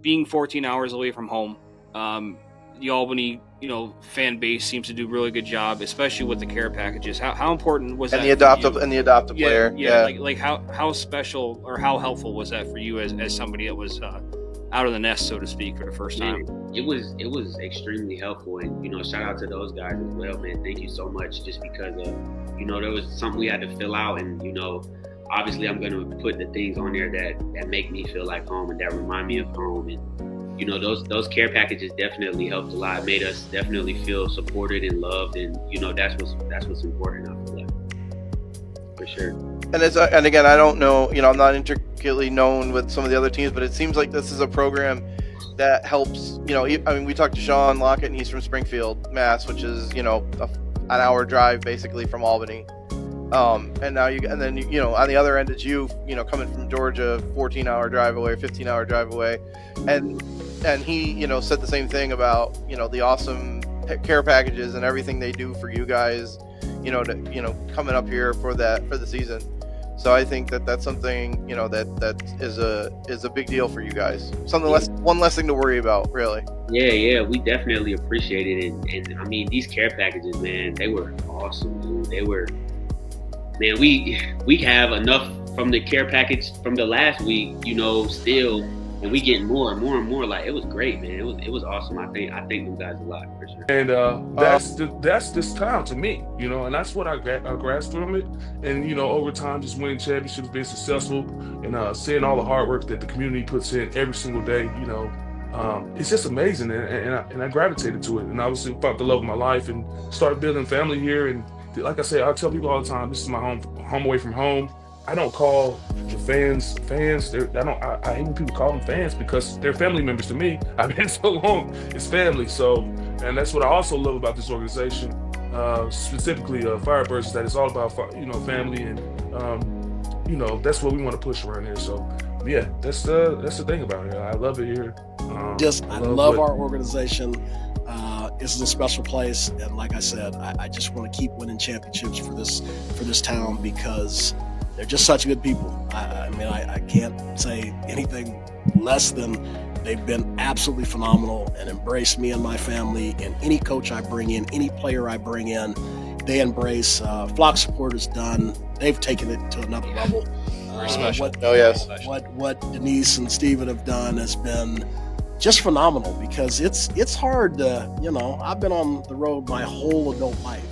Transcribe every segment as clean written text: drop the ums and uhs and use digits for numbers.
Being 14 hours away from home, the Albany, fan base seems to do a really good job, especially with the care packages. How important was that? The adoptive player. Yeah. Like how special or how helpful was that for you as somebody that was out of the nest, so to speak, for the first time? Man, it was extremely helpful, and shout out to those guys as well, man. Thank you so much, just because there was something we had to fill out, and obviously I'm gonna put the things on there that make me feel like home and that remind me of home, and those care packages definitely helped a lot. It made us definitely feel supported and loved, and that's what's important, I feel like, for sure. And again, I don't know, I'm not intricately known with some of the other teams, but it seems like this is a program that helps, we talked to Sean Lockett, and he's from Springfield, Mass, which is, an hour drive basically from Albany. And now on the other end, it's you coming from Georgia, 14-hour drive away, 15-hour drive away. And he, said the same thing about, the awesome care packages and everything they do for you guys, coming up here for the season. So I think that's something, that is a big deal for you guys. One less thing to worry about, really. Yeah, we definitely appreciate it. And I mean, these care packages, man, they were awesome, dude. They were, man, we have enough from the care package from the last week, still, and we getting more and more and more. Like, it was great, man. It was awesome. I thank them guys a lot, for sure. And that's this town to me, and that's what I grasped from it. And over time, just winning championships, being successful, and seeing all the hard work that the community puts in every single day, it's just amazing. And I gravitated to it, and obviously found the love of my life and started building family here. And like I say, I tell people all the time, this is my home away from home. I don't call the fans. I hate when people call them fans, because they're family members to me. I've been so long, it's family. So, and that's what I also love about this organization, specifically Firebirds, is that it's all about family, and that's what we want to push around here. So, yeah, that's the thing about it. I love it here. I love our organization. This is a special place, and like I said, I just want to keep winning championships for this town, because they're just such good people. I can't say anything less than they've been absolutely phenomenal and embrace me and my family, and any coach I bring in, any player I bring in, they embrace. Flock Support is done. They've taken it to another level. Very special. What Denise and Steven have done has been just phenomenal, because it's hard to, I've been on the road my whole adult life,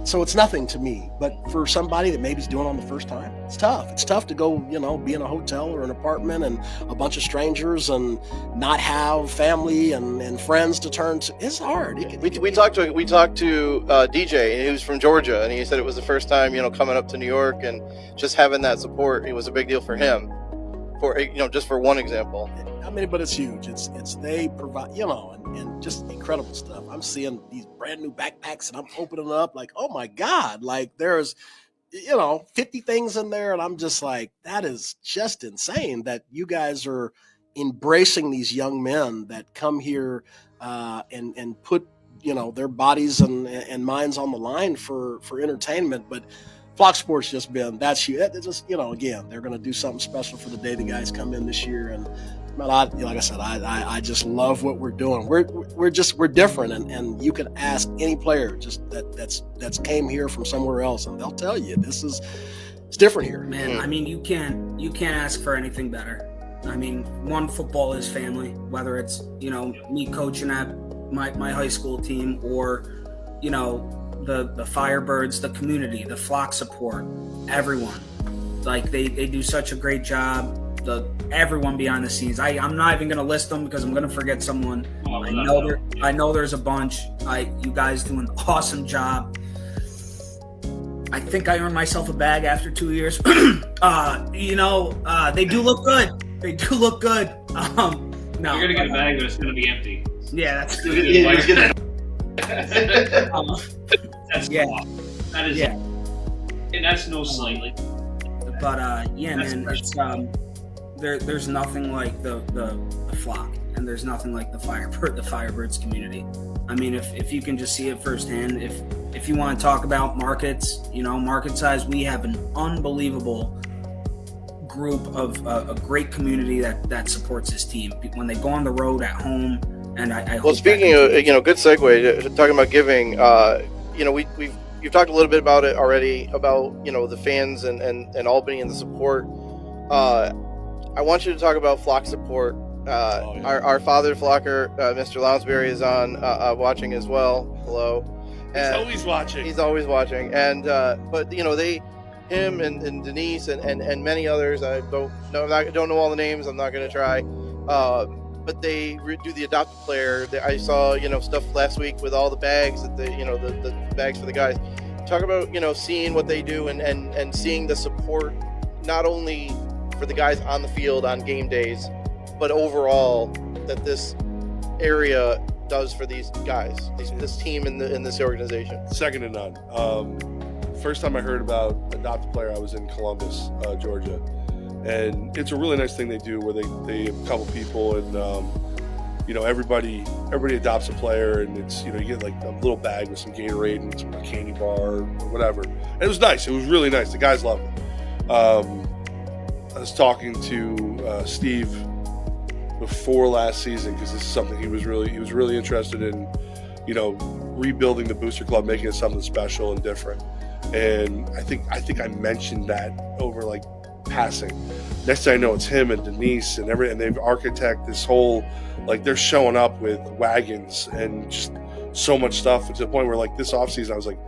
so it's nothing to me. But for somebody that maybe is doing it on the first time, it's tough. It's tough to go, be in a hotel or an apartment and a bunch of strangers and not have family and friends to turn to. It's hard. We talked to DJ, who's from Georgia, and he said it was the first time, coming up to New York, and just having that support, it was a big deal for him. Just for one example. But it's huge. It's they provide, and just incredible stuff. I'm seeing these brand new backpacks, and I'm opening them up like, oh my God, like there's, 50 things in there, and I'm just like, that is just insane that you guys are embracing these young men that come here and put, their bodies and minds on the line for entertainment. But Flock Sports just been, that's huge. It's just, again, they're going to do something special for the day the guys come in this year. And like I said, I just love what we're doing. We're different, and you can ask any player just that's came here from somewhere else, and they'll tell you it's different here. Man, you can't ask for anything better. One, football is family, whether it's me coaching at my high school team, or the Firebirds, the community, the Flock Support, everyone. Like they do such a great job. Everyone behind the scenes. I'm not even gonna list them because I'm gonna forget someone. I know there's a bunch. You guys do an awesome job. I think I earned myself a bag after 2 years. They do look good. They do look good. No, you're gonna get a bag, but it's gonna be empty. Yeah, that's yeah. That is, yeah. And that's no slightly. But man, it's there's nothing like the Flock, and there's nothing like the Firebirds community. If you can just see it firsthand, if you want to talk about markets, market size, we have an unbelievable group of a great community that supports his team when they go on the road, at home, and I hope. Well, speaking of, good segue talking about giving. You've talked a little bit about it already, about the fans and Albany and the support. I want you to talk about flock support. Our father flocker, Mr. Lounsbury, is on watching as well. Hello. He's always watching. He's always watching, and but him and Denise and many others. I don't know all the names. I'm not going to try. But they do the adopted player. I saw stuff last week with all the bags that the bags for the guys. Talk about seeing what they do and seeing the support, not only for the guys on the field on game days, but overall that this area does for these guys, this team in this organization. Second to none. First time I heard about adopted player, I was in Columbus, Georgia, and it's a really nice thing they do where they have a couple people and everybody adopts a player, and it's you get like a little bag with some Gatorade and some candy bar or whatever. And it was nice. It was really nice. The guys loved it. I was talking to Steve before last season because this is something he was really interested in, rebuilding the booster club, making it something special and different. And I think I mentioned that over like passing. Next thing I know, it's him and Denise and they've architect this whole, like they're showing up with wagons and just so much stuff to the point where like this offseason I was like,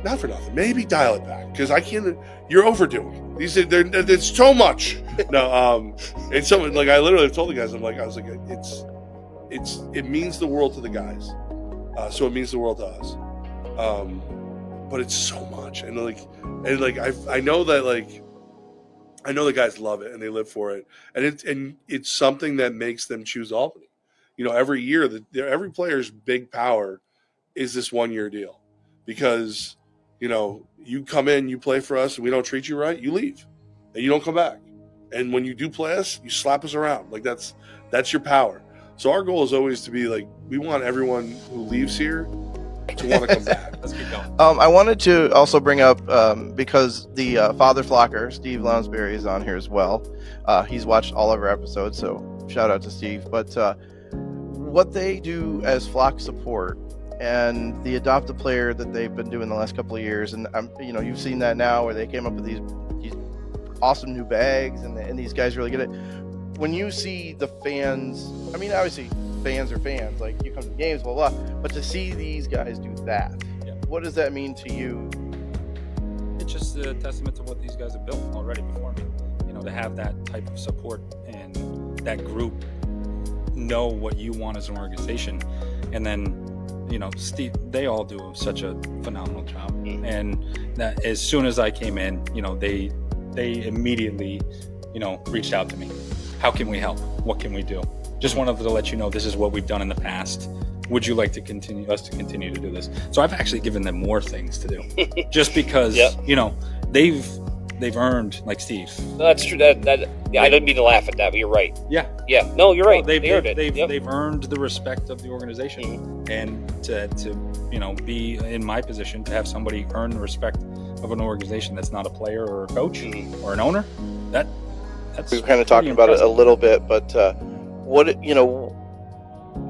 not for nothing, maybe dial it back because I can't. You're overdoing it. It's so much. No, it's something like I literally told the guys. I was like, it means the world to the guys, so it means the world to us. But it's so much, and I know that I know the guys love it and they live for it, and it's something that makes them choose Albany. Every year every player's big power is this 1 year deal, because you come in, you play for us, and we don't treat you right, you leave, and you don't come back. And when you do play us, you slap us around. Like that's your power. So our goal is always to be like, we want everyone who leaves here to want to come back. Let's keep going. I wanted to also bring up, because the father flocker, Steve Lounsbury, is on here as well. He's watched all of our episodes, so shout out to Steve. But what they do as flock support and the adopted player that they've been doing the last couple of years, and you've seen that now where they came up with these awesome new bags, and these guys really get it. When you see the fans, I mean, obviously fans are fans, like you come to the games, blah blah, but to see these guys do that, what does that mean to you? It's just a testament to what these guys have built already before me. To have that type of support and that group know what you want as an organization, and then Steve, they all do such a phenomenal job. And that as soon as I came in, they immediately reached out to me. How can we help? What can we do? Just wanted to let you know this is what we've done in the past. Would you like to continue to do this? So I've actually given them more things to do, just because they've earned, like Steve. No, that's true. I didn't mean to laugh at that, but you're right. Yeah. No, you're right. They've earned it. They've earned the respect of the organization, and to be in my position to have somebody earn the respect of an organization that's not a player or a coach or an owner. That's we were kind of talking about it a little bit, but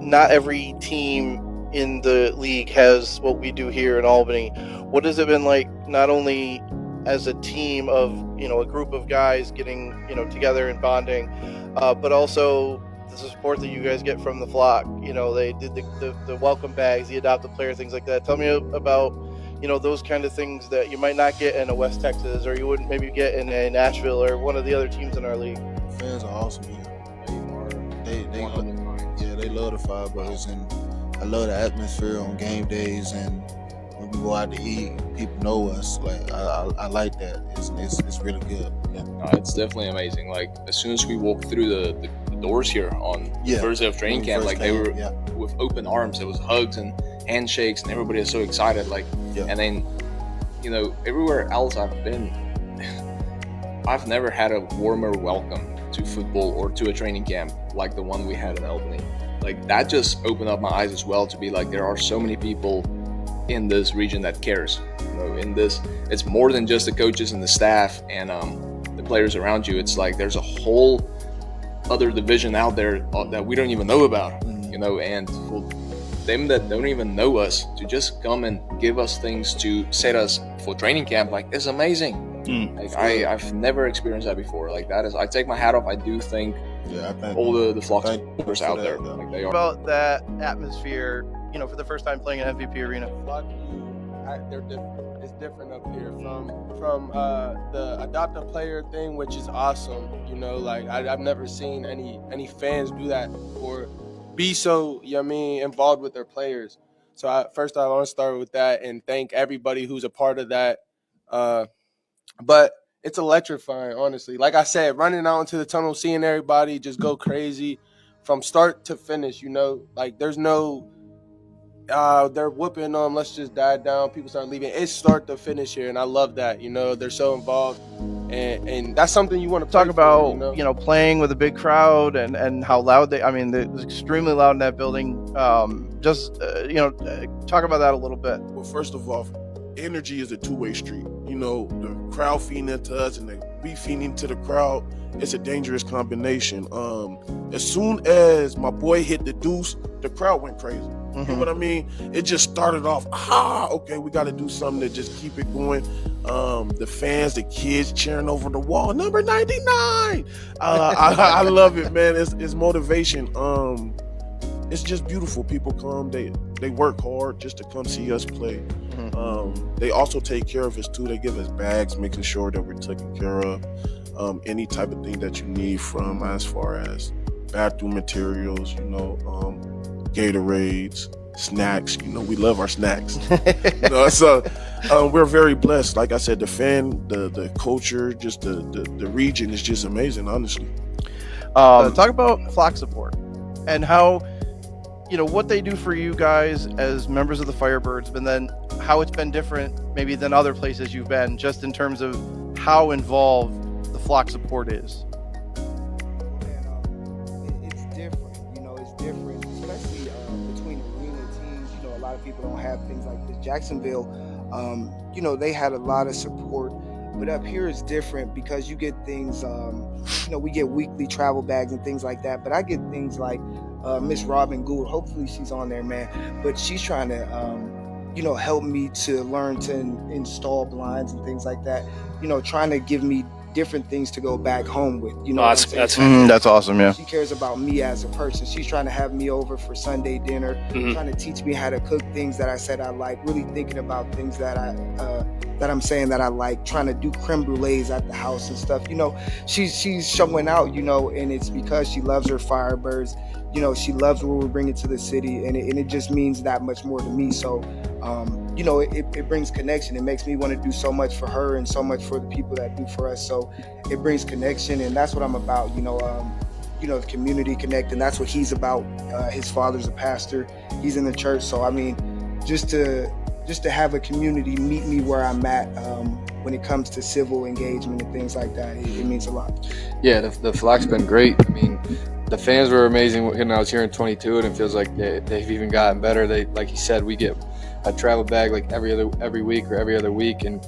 not every team in the league has what we do here in Albany. What has it been like, not only as a team of a group of guys getting together and bonding, but also the support that you guys get from the flock? They did the welcome bags, the adopted player, things like that. Tell me about those kind of things that you might not get in a West Texas, or you wouldn't maybe get in a Nashville or one of the other teams in our league. Fans are awesome here. They love the Firebirds, and I love the atmosphere on game days, and when we go out to eat, people know us. Like I like that. It's really good. Yeah. It's definitely amazing. Like as soon as we walked through the doors here on Thursday of training camp, like they were with open arms. There was hugs and handshakes, and everybody is so excited. And then everywhere else I've been, I've never had a warmer welcome to football or to a training camp like the one we had in Albany. Like that just opened up my eyes as well, to be like, there are so many people in this region that cares. In this, it's more than just the coaches and the staff, and the players around you, it's like there's a whole other division out there that we don't even know about, you know, and for them that don't even know us to just come and give us things to set us for training camp, like, it's amazing. Like, I've never experienced that before. Like, that is, I take my hat off. I do think all the Flock supporters out there, like, they are. About that atmosphere, you know, for the first time playing an MVP arena. They're different. It's different up here from the adopt a player thing, which is awesome. You know, like I've never seen any fans do that or be so, you know what I mean, involved with their players. So first I want to start with that and thank everybody who's a part of that. But it's electrifying, honestly. Like I said, running out into the tunnel, seeing everybody just go crazy from start to finish, you know, like there's no they're whooping them, let's just die down, people start leaving. It's start to finish here, and I love that. You know, they're so involved, and that's something you want to talk about. You know, playing with a big crowd and how loud they. I mean, it's extremely loud in that building. You know, talk about that a little bit. Well, first of all, energy is a two-way street. You know, the crowd feeding into us, and we feeding to the crowd. It's a dangerous combination. As soon as my boy hit the deuce, the crowd went crazy. You know what I mean? It just started off, okay, we got to do something to just keep it going. The fans, the kids cheering over the wall, number 99. I love it, man. It's motivation. It's just beautiful. People come, they work hard just to come see us play. They also take care of us too. They give us bags, making sure that we're taken care of. Any type of thing that you need from as far as bathroom materials, you know, Gatorades, snacks. You know, we love our snacks. You know, so we're very blessed. Like I said, the fan, the culture, just the region is just amazing, honestly. Talk about Flock support and how, you know, what they do for you guys as members of the Firebirds, but then how it's been different maybe than other places you've been, just in terms of how involved the Flock support is. It's different, you know, it's different, especially between arena teams. You know, a lot of people don't have things like this. Jacksonville, you know, they had a lot of support, but up here it's different because you get things, you know, we get weekly travel bags and things like that, but I get things like Miss Robin Gould, hopefully she's on there, man, but she's trying to, you know, help me to learn to install blinds and things like that, you know, trying to give me different things to go back home with, you know. That's awesome. Yeah, she cares about me as a person. She's trying to have me over for Sunday dinner, trying to teach me how to cook things that I said I like, really thinking about things that I'm saying that I like, trying to do creme brulees at the house and stuff, you know. She's showing out, you know, and it's because she loves her Firebirds, you know, she loves what we're bringing to the city, and it just means that much more to me. So you know, it brings connection. It makes me want to do so much for her and so much for the people that do for us. So it brings connection, and that's what I'm about, you know, the community connect, and that's what he's about. His father's a pastor. He's in the church. So, I mean, just to have a community meet me where I'm at when it comes to civil engagement and things like that, it means a lot. Yeah, the Flock's been great. I mean, the fans were amazing when I was here in 22, and it feels like they've even gotten better. They, like you said, we get a travel bag like every week or every other week, and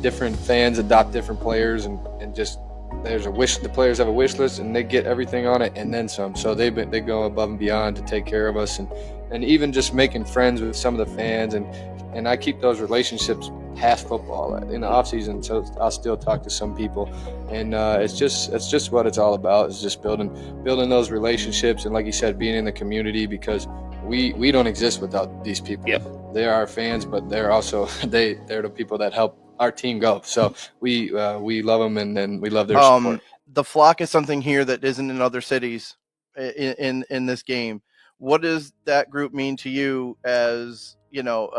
different fans adopt different players, and just there's a wish. The players have a wish list, and they get everything on it and then some. So they go above and beyond to take care of us, and even just making friends with some of the fans, and I keep those relationships past football in the off season. So I'll still talk to some people, and it's just what it's all about. It's just building those relationships, and like you said, being in the community, because we don't exist without these people. Yep. They are our fans, but they're also they're the people that help our team go. So we love them, and we love their support. The Flock is something here that isn't in other cities in this game. What does that group mean to you as, you know,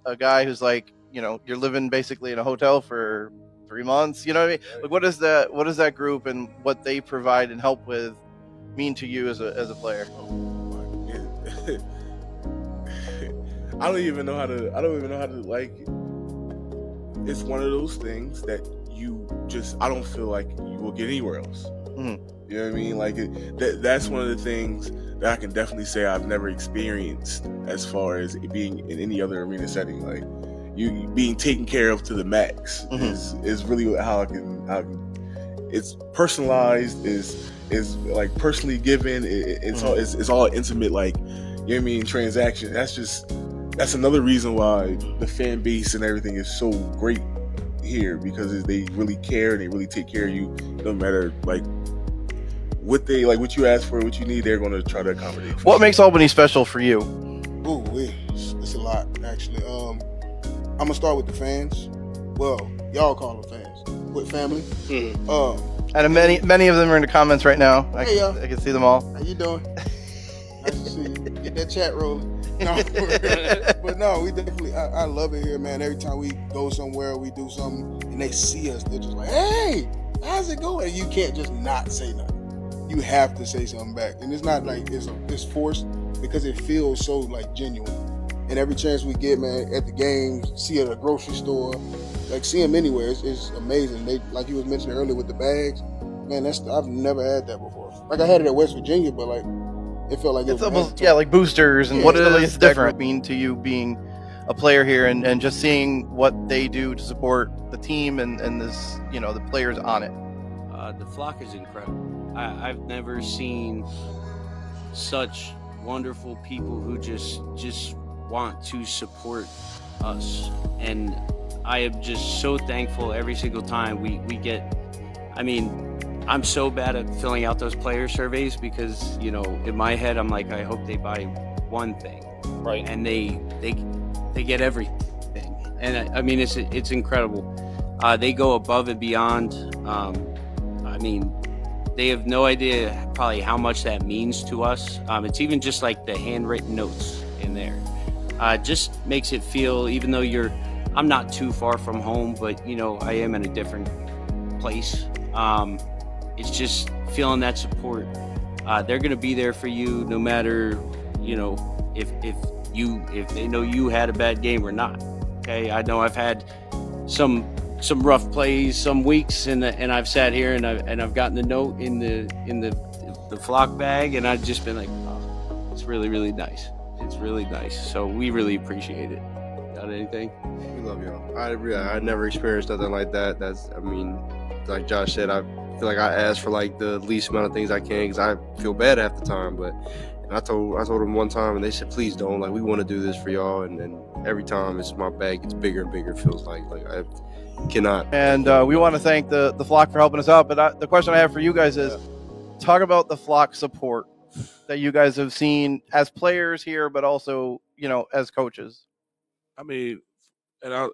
a guy who's like, you know, you're living basically in a hotel for 3 months, you know what I mean? Like, what does that group and what they provide and help with mean to you as a player? I don't even know how to like it. It's one of those things that I don't feel like you will get anywhere else. You know what I mean? Like that's one of the things that I can definitely say I've never experienced as far as being in any other arena setting. Like you being taken care of to the max is really how I can it's personalized, is like personally given. It's all intimate, like, you know what I mean, transaction. That's another reason why the fan base and everything is so great here, because they really care and they really take care of you, no matter like what you ask for, what you need, they're going to try to accommodate. What makes Albany special for you? Ooh, it's a lot, actually. I'm gonna start with the fans. Well, y'all call them fans. With family. And many of them are in the comments right now. Hey, y'all. I can see them all. How you doing? Nice to see you. Get that chat rolling. No, but no, we definitely. I love it here, man. Every time we go somewhere, we do something, and they see us, they're just like, "Hey, how's it going?" And you can't just not say nothing. You have to say something back, and it's not like it's forced, because it feels so like genuine. And every chance we get, man, at the game, see at a grocery store, like see them anywhere, it's amazing. They, like you was mentioning earlier with the bags, man, I've never had that before. Like I had it at West Virginia, but like it felt like it's almost like boosters. And what is different mean to you being a player here and just seeing what they do to support the team and this, the players on it? The flock is incredible. I've never seen such wonderful people who just want to support us, and I am just so thankful every single time we get. I mean, I'm so bad at filling out those player surveys because in my head I'm like, I hope they buy one thing, right? And they get everything, and I mean it's incredible. They go above and beyond. I mean, they have no idea probably how much that means to us. It's even just like the handwritten notes in there. Just makes it feel, even though I'm not too far from home, but I am in a different place. It's just feeling that support. They're gonna be there for you no matter, if they know you had a bad game or not. Okay, I know I've had some rough plays, some weeks, and I've sat here and I've gotten the note in the flock bag, and I've just been like, oh, it's really, really nice. It's really nice. So we really appreciate it. Got anything? We love y'all. I never experienced nothing like that. Like Josh said, I feel like I ask for like the least amount of things I can because I feel bad half the time. But I told them one time, and they said, please don't. Like, we want to do this for y'all. And every time my bag gets bigger and bigger. It feels like I cannot. And we want to thank the flock for helping us out. But the question I have for you guys is, talk about the flock support that you guys have seen as players here, but also as coaches. I mean, and I'll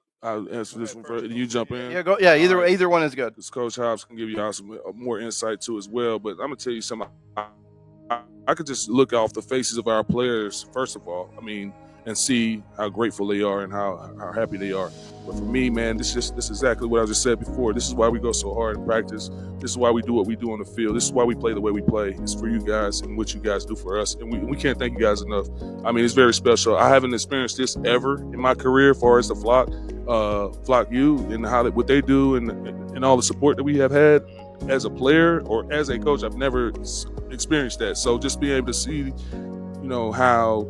answer this one first. You jump in. Yeah, go. Yeah, either one is good. Because Coach Hobbs can give you all some more insight too as well. But I'm gonna tell you something. I could just look off the faces of our players first of all. I mean, and see how grateful they are and how happy they are. But for me, man, this is exactly what I just said before. This is why we go so hard in practice. This is why we do what we do on the field. This is why we play the way we play. It's for you guys and what you guys do for us. And we can't thank you guys enough. I mean, it's very special. I haven't experienced this ever in my career as far as the flock U and what they do and all the support that we have had as a player or as a coach. I've never experienced that. So just being able to see, how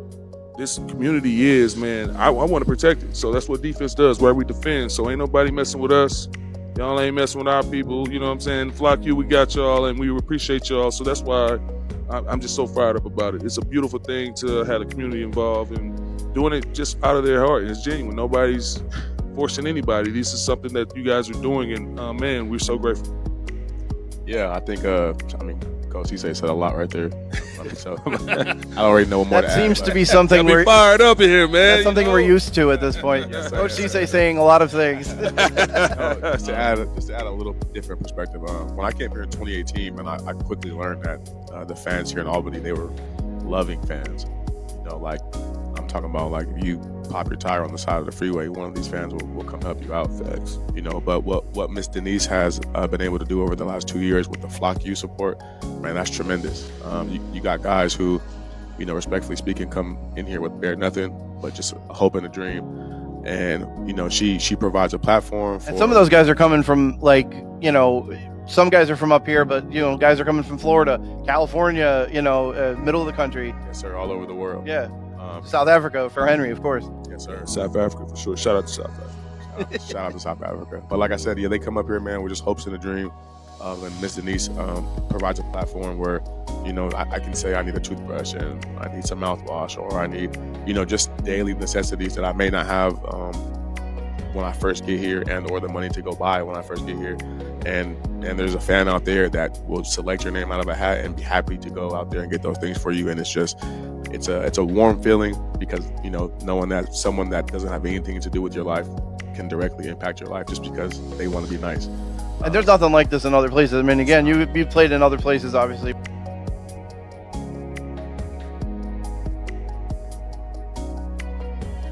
this community is, man, I want to protect it. So that's what defense does, where we defend. So ain't nobody messing with us. Y'all ain't messing with our people. You know what I'm saying? Flock U, we got y'all, and we appreciate y'all. So that's why I'm just so fired up about it. It's a beautiful thing to have the community involved and doing it just out of their heart. It's genuine. Nobody's forcing anybody. This is something that you guys are doing, and man, we're so grateful. Yeah, I think, Coach Cisse said a lot right there. So I don't already know more. That seems to be something we're fired up in here, man. That's something we're used to at this point. Yes, Coach Cisse saying a lot of things. Just to add a little different perspective. When I came here in 2018, man, I quickly learned that the fans here in Albany, they were loving fans. Like I'm talking about, like if you pop your tire on the side of the freeway, one of these fans will come help you out. Facts. But what Miss Denise has been able to do over the last 2 years with the Flock U support, man, that's tremendous. You got guys who, respectfully speaking, come in here with bare nothing, but just a hope and a dream. And, she provides a platform for... And some of those guys are coming from, some guys are from up here, but, guys are coming from Florida, California, middle of the country. Yes, sir, all over the world. Yeah. South Africa for Henry, of course. Yes, sir. South Africa, for sure. Shout out to South Africa. Shout out to South Africa. But like I said, they come up here, man, with just hopes and a dream. and Miss Denise provides a platform where, you know, I can say I need a toothbrush and I need some mouthwash, or I need, you know, just daily necessities that I may not have when I first get here, and or the money to go buy when I first get here. And there's a fan out there that will select your name out of a hat and be happy to go out there and get those things for you. And it's just, it's a warm feeling, because, you know, knowing that someone that doesn't have anything to do with your life can directly impact your life just because they want to be nice. And there's nothing like this in other places. I mean, again, you've played in other places, obviously.